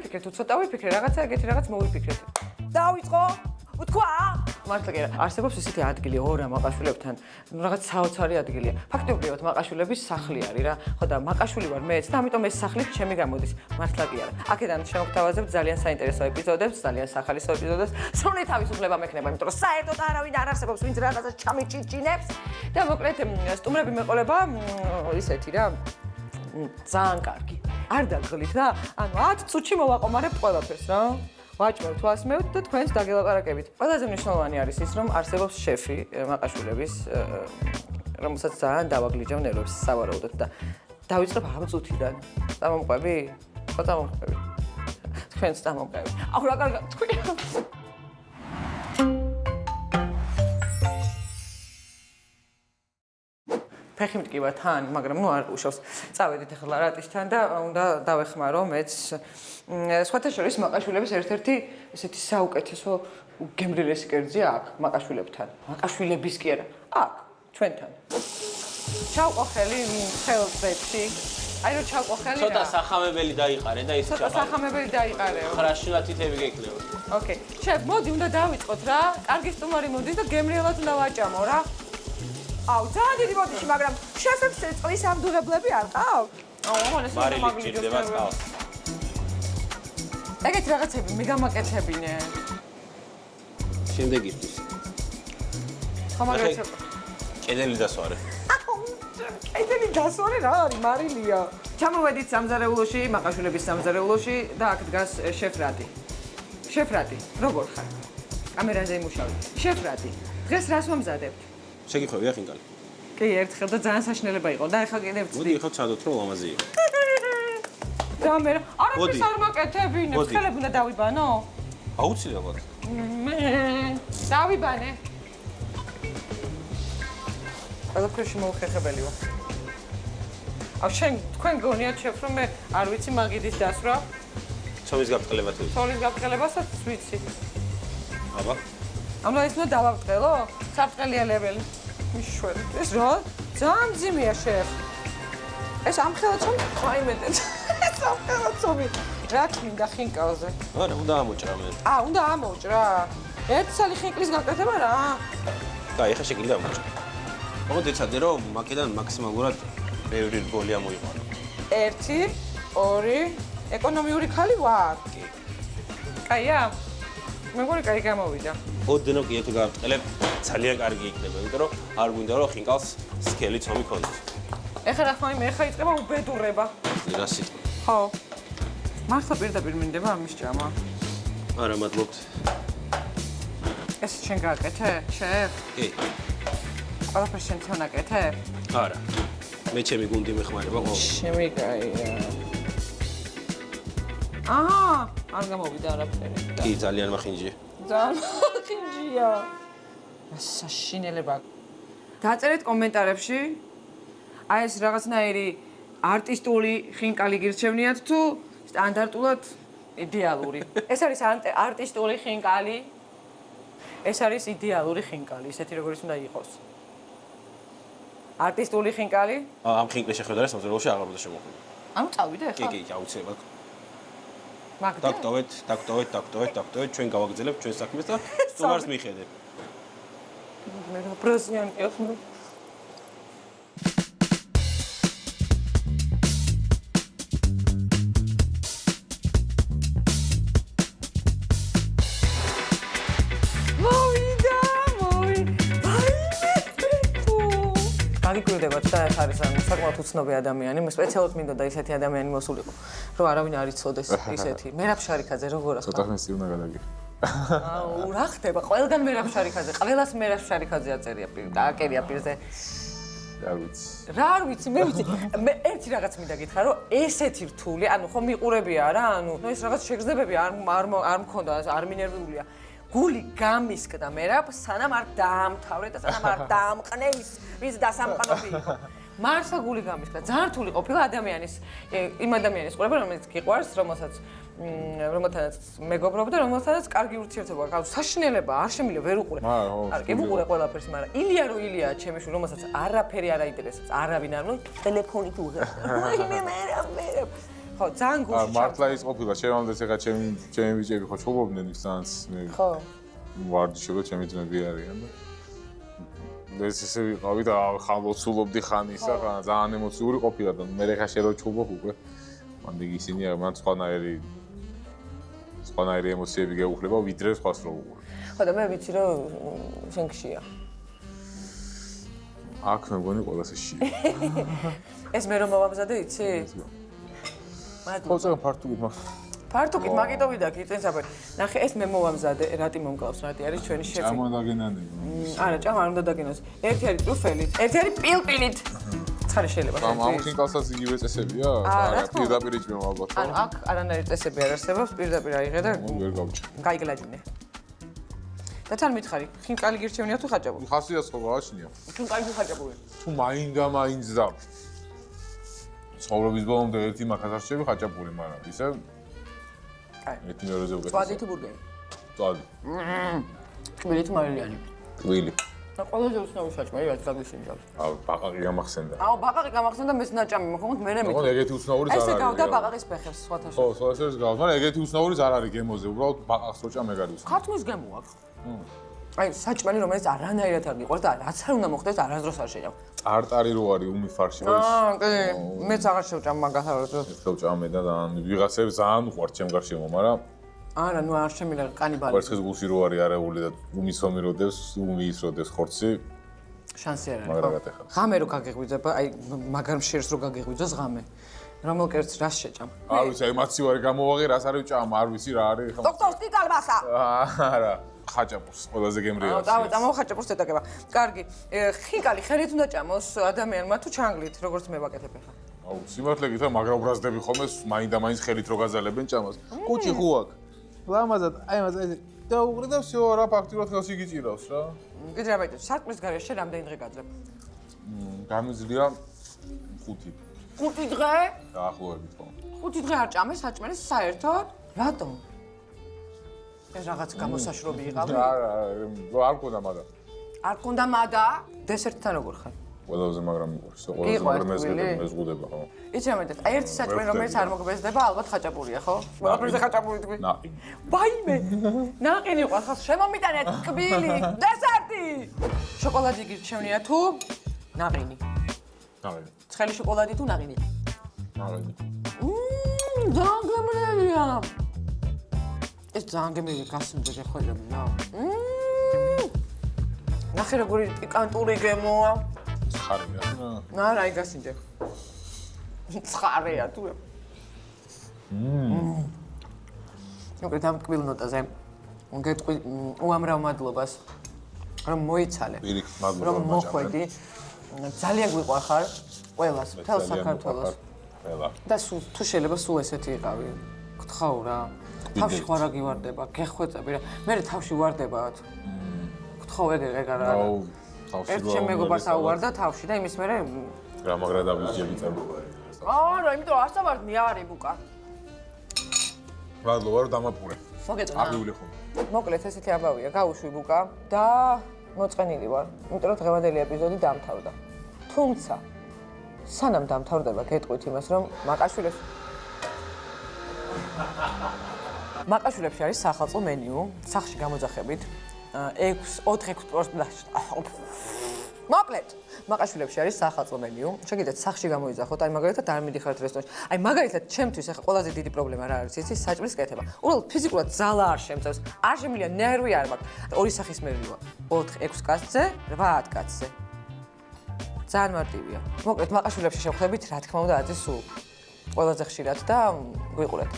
დავიფიქრეთ, ცოტა ვიფიქრე, რაღაცა ეგეთი რაღაც მოვიფიქრეთ. დავიწყო? უთქვა? მართლა კი, არსებობს ისეთი ადგილი ორა მაყაშვილებთან, რაღაც საოცარი ადგილია. ფაქტობრივად მაყაშვილების სახლი არის რა. ხო და მაყაშვილი ვარ მეც და ამიტომ ეს სახლი ჩემი გამოდის. მართლა კი არა. აქედან შემოგთავაზებთ ძალიან საინტერესო ეპიზოდებს, ძალიან სახალისო ეპიზოდებს. სრული თავისუფლება მექნება, იმიტომ რომ საერთოდ არავინ არ არსებობს, ვინც რაღაცას ჩამიჭიჭინებს და მოკლედ სტუმრები მეყოლება ისეთი რა. ძალიან კარგი. არ დაგღლით რა. ანუ 10 წუთში მოვაყომარებ ყველაფერს რა. ვაჭმევთ, ვასმევთ და თქვენს დაგელაპარაკებით. ყველაზე მნიშვნელოვანი არის ის, რომ არსებობს შეფი მაყაშვილების, რომელსაც ძალიან დავაგლიჯავ ნერვებს სავარაუდოდ და დავიწყებ ამ წუთიდან. წამომყვები? ხო, წამომყვები. თქვენს წამომყვები. აუ რა კარგად თქვი. ფეხი მტკივა თან, მაგრამ ნუ არ უშავს. წავედით ახლა რატისთან და უნდა დავეხმარო მეც სხვათა შორის მაყაშვილების ერთ-ერთი ესეთი საუკეთესო გემრიელესი კერძია აქ მაყაშვილებთან. მაყაშვილების კი არა, აქ ჩვენთან. ჩავყო ხელი ხელზეში. აი რომ ჩავყო ხელი რა. ცოტა სახამებელი დაიყარე და ის ცოტა სახამებელი დაიყარეო. ხრაშილა თითები გეკნევა. ოკეი. შევ, მოდი უნდა დავიწყოთ რა. კარგი სტუმარი მოდის და გემრიელად უნდა ვაჭამო რა. აუ, ძალიან დიდი მოდიში, მაგრამ შეფებს წყლის ამდუღებლები არ ყავთ? აუ, ამან ეს მარილი ჭირდება წყალს. ეგეთი რაღაცები მე გამაკეთებინე. შემდეგ ისთვის. ხო, მაგრამ კედელი დასვარე. კედელი დასვარე რა არის, მარილია. ჩამოვედით სამზარეულოში, მაყაშვილების სამზარეულოში და აქ დგას შეფ რადი. შეფ რადი, როგორ ხარ? კამერაზე იმუშავე. შეფ რადი. დღეს რას მომზადებთ? შეგიხვევი ახინკალი. კი, ერთხელ და ძალიან საშინელება იყო და ახლა კიდევ ვწდი. მოდი ხო ცადოთ რომ ლამაზი იყო. და მე არაფერს არ მაკეთებინე, ხელები უნდა დავიბანო? აუცილებლად. დავიბანე. ყველაფერში მოუხერხებელი ვარ. აუ შენ თქვენ გონიათ შეფ რომ მე არ ვიცი მაგიდის დასვლა? ცოლის გაფრთხილება თუ? ცოლის გაფრთხილებასაც ვიცი. აბა. ამლა ის უნდა დავაფრთხილო? საფრთხელიელებელი. მიშველი. ეს რა? ძალიან მძიმეა შეფ. ეს ამ ხელაცომი აიმედეთ. ეს ამ ხელაცომი. რა გინდა ხინკალზე? არა, უნდა ამოჭრა მე. უნდა ამოჭრა. ერთი სალი ხინკლის გაკეთება რა. კაი, ახლა შეგიძლია ამოჭრა. მოგდი ცადე რომ მაკედან მაქსიმალურად ბევრი რგოლი ამოიყვანო. 1 2 ეკონომიური ხალი ვარ. კი. კაია? მეგონი კაი გამოვიდა. ოდნო კი თუ გავწელებ ძალიან კარგი იქნება, იმიტომ რომ არ გვინდა რომ ხინკალს სქელი ცომი ქონდეს. ეხლა რა ხომ მე ხა იწყება უბედურება. რა სიტყვა? ხო. მართლა პირდაპირ მინდება ამის ჭამა. არა, მადლობთ. ეს შენ გააკეთე? შეფ? კი. ყველაფერს შენ თონაკეთე? არა. მე ჩემი გუნდი მეხმარება ყოველ. ჩემი კაია. არ გამოვიდა არაფერი. კი, ძალიან მახინჯია. ძალიან ხინჯია. საშინელება. დაწერეთ კომენტარებში. აი ეს რაღაცნაირი არტისტული ხინკალი გირჩევნიათ თუ სტანდარტულად იდეალური. ეს არის არტისტული ხინკალი. ეს არის იდეალური ხინკალი, ისეთი როგორიც უნდა იყოს. არტისტული ხინკალი? ამ ხინკლის შეხვედრას სამზარეულოში აღარ უნდა შემოხვიდე. ანუ წავიდე ახლა? კი, აუცილებლად. მაგდა? დაგტოვეთ, ჩვენ გავაგრძელებთ ჩვენ საქმეს და სტუმარს მიხედეთ. მე პრეზიდენტი ახლა. გაგიკვირდებათ და ეს არის საკმაოდ უცნობი ადამიანი, მე სპეციალურად მინდოდა ისეთი ადამიანი მოსულიყო, რომ არავინ არ იცოდეს ისეთი. მერაბ შარიქაძე როგორ ახლა? ცოტა ხნის წინ უნდა გადაგიხ. აუ, რა ხდება? ყველგან მერაბ შარიქაძე, ყველას მერაბ შარიქაძე აწერია დააკერია პირზე. რა ვიცი. რა არ ვიცი, მე ვიცი. მე ერთი რაღაც მინდა გითხრა, რომ ესეთი რთული, ანუ ხო მიყურებია რა, ანუ ეს რაღაც შეგრძნებები არ მქონდა, არ მინერვიულია. გული გამისკდა მერაბ, სანამ არ დაამთავრე და სანამ არ დაამყნე ის დასამყნობი იყო. მართლა გული გამისკდა. ძალიან რთული ყოფილა ადამიანის, იმ ადამიანის ყურება, რომელიც გიყვარს, რომელთანაც მეგობრობ და რომელთანაც კარგი ურთიერთობა გაქვს. საშინელება, არ შემიძლია ვერ უყურე. არ კი ვუყურე ყველაფერს, მაგრამ ილია რო ილია ჩემი შვილი, რომელსაც არაფერი არ აინტერესებს, არავინ არ უნდა ტელეფონით უღებ. ვაიმე მერაბ. ხო, ძალიან გულში მართლა ის ყოფილა, შემამდეც ეხა ჩემი ბიჭები ხო ჩხუბობდნენ ისანს მე. ხო. ვარჯიშობ და ჩემი ძმები არიან და ეს ესე ვიყავი და ხალოცულობდი ხანისა, ძალიან ემოციური ყოფილა და მე ეხა შე რო ჩხუბობ უკვე. მანდი ისინი მან სხვანაირი ემოციები გეუხლება ვიდრე სხვას რო უყურებ. ხო და მე ვიცი რომ შენ გშია. აქ მე მგონი ყველას შია. ეს მე რომ მოვამზადე, იცი? ხო, ზოგადად ფართობით მაგ. ფართუკით მაგიტოვიდა კიწენსაბე. ნახე, ეს მე მოვამზადე, რატი მომკლავს, რატი არის ჩვენი შეფი. ჭამა დაგენანე. არა, ჭამა არ უნდა დაგენოს. ერთი არის ტრუფელით, ერთი არის პილპილით. ცხარე შეიძლება. ამ ხინკალსაც იგივე წესებია? არა, პირდაპირ იჭმევ ალბათ. ანუ აქ არანაირი წესები არ არსებობს, პირდაპირ აიღე და ვერ გავჭი. გაიგლადინე. და თან მითხარი, ხინკალი გირჩევნია თუ ხაჭაპური? ხასიათს ხო გააჩნია? ხინკალი თუ ხაჭაპური? თუ მაინც და ცხოვრების ბოლომდე ერთი მაგას არჩევი ხაჭაპური, მაგრამ ისე კაი. ერთი მეორეზე უკეთესია. წვადი თუ ბურგერი? წვადი. ტკბილი თუ მარილიანი? ტკბილი. და ყველაზე უცნაური საჭმელი რაც გაგიშინჯავს. აუ, ბაყაყი გამახსენდა. აუ, ბაყაყი გამახსენდა მეც ნაჭამი მოხმოთ მე ხო, ეგეთი უცნაური ეს არ არის. გავდა ბაყაყის ფეხებს სხვათა ხო, სხვათა გავს, მაგრამ ეგეთი უცნაური არ არის გემოზე, უბრალოდ ბაყაყს რო ჭამე გადის. ქართმის გემო აქვს. აი, საჭმელი რომელიც არანაირად არ გიყვარს და რაც არ უნდა მოხდეს არასდროს არ შეჭამ. ტარტარი რო არის უმი ფარში რო ის. კი, მეც აღარ შევჭამ მაგას არასდროს. ხო, ჭამე და ვიღაცებს ძალიან უყვართ ჩემ გარშემო, მაგრამ არა, ნუ არ შემიძლია კანიბალი. ვერცხლის გულში რო არის არეული და უმის ომი როდეს, უმის როდეს ხორცი, შანსი არ არის. მაგრამ გატეხა. ღამე რო გაგიღვიძებ, აი მაგარ მშიერს რო გაგიღვიძოს ღამე. რომელ კერძს რას შეჭამ? არ ვიცი, აი მაცივარი გამოვაღე, რას არის ჭამ, არ ვიცი რა არის ხა. დოქტორ სტიკალბასა. არა, ხაჭაპურს ყველაზე გემრიელი. აუ, ხაჭაპურს ეთაკება. კარგი, ხინკალი ხელით უნდა ჭამოს ადამიანმა თუ ჩანგლით, როგორც მე ვაკეთებ ახლა. აუ, სიმართლე გითხრა, მაგრამ ბრაზდები ხოლმე მაინდა-მაინც ხელით რო გაზალებენ ჭამას. კუჩი ხუაკ. ლამაზად, აი მას ეს და უყრი და всё რა ფაქტიურად ხელს იგიჭირავს რა. კიდე რა ვიტყვი, სარკმლის გარეშე რამდენი დღე გაძებ? გამიზრია 5. 5 დღე? დაახლოებით ხო. 5 დღე არ ჭამე საჭმელს საერთოდ? რატომ? ეს რაღაც გამოსაშრობი იყავი? არა, არ მქონდა მაგრამ. არ გქონდა მადა? დესერტთან როგორ ხარ? ყველაზე მაგრამ მიყვარს. ყველაზე მაგრამ მეზღუდება ხო. იცი რა მეტად, აი ერთი საჭმელი რომელიც არ მოგბეზდება, ალბათ ხაჭაპურია, ხო? ყველაფერზე ხაჭაპური თქვი. ნაყინი. ვაიმე! ნაყინი ყავს, ხას შემომიტანე ტკბილი. დესერტი! შოკოლადი გირჩევნია თუ ნაყინი? ნაყინი. ცხელი შოკოლადი თუ ნაყინი? ნაყინი. ძალიან გემრიელია. ეს ძალიან გემრიელი გასიმძე ხოლმე. ნახე როგორი პიკანტური გემოა. ცხარია. არა, აი გასინჯე. ცხარია თუ. ნუ დამტკბილ ნოტაზე. გეტყვი უამრავ მადლობას რომ მოიცალე. პირიქით მადლობა. რომ მოხვედი. ძალიან გვიყვარხარ ყველას, მთელ საქართველოს. ყველა. და თუ შეიძლება სულ ესეთი იყავი. გთხოვ რა. თავში ხوار რა გივარდება, გეხვეწები რა. მე თავში ვარდებათ. გთხოვ ეგ არა. აუ, თავში ერთ ჩემ მეგობარს აუვარდა თავში და იმის მერე გრამაგრა დავისჯები წარბო. არა, იმიტომ არ სამართნი არ იბუკა. მადლობა რომ დამაპყურე. მოგეწონა. აღივლე ხომ. მოკლედ ესეთი ამბავია, გავუშვი ბუკა და მოწყენილი ვარ, იმიტომ რომ დღევანდელი ეპიზოდი დამთავრდა. თუმცა სანამ დამთავრდება, გეტყვით იმას, რომ მაყაშვილებში არის სახალხო მენიუ, სახში გამოძახებით 4-6 პროცენტში. მოკლედ, მაყაშვილებში არის სახალხო მენიუ. შეგიძლიათ სახში გამოიძახოთ, აი მაგალითად არ მიდიხართ რესტორანში. აი მაგალითად, ჩემთვის ახლა ყველაზე დიდი პრობლემა რა არის, იცი, საჭმლის კეთება. უბრალოდ ფიზიკურად ძალა არ შემწევს, არ შემიძლია, ნერვი არ მაქვს. ორი სახის მერილი ვარ. 4-6 კაცზე, 8 კაცზე. ძალიან მარტივია. მოკლედ, მაყაშვილებში შევხვდებით, რა თქმა უნდა, აზი სულ. ყველაზე ხშირად და გვიყურეთ.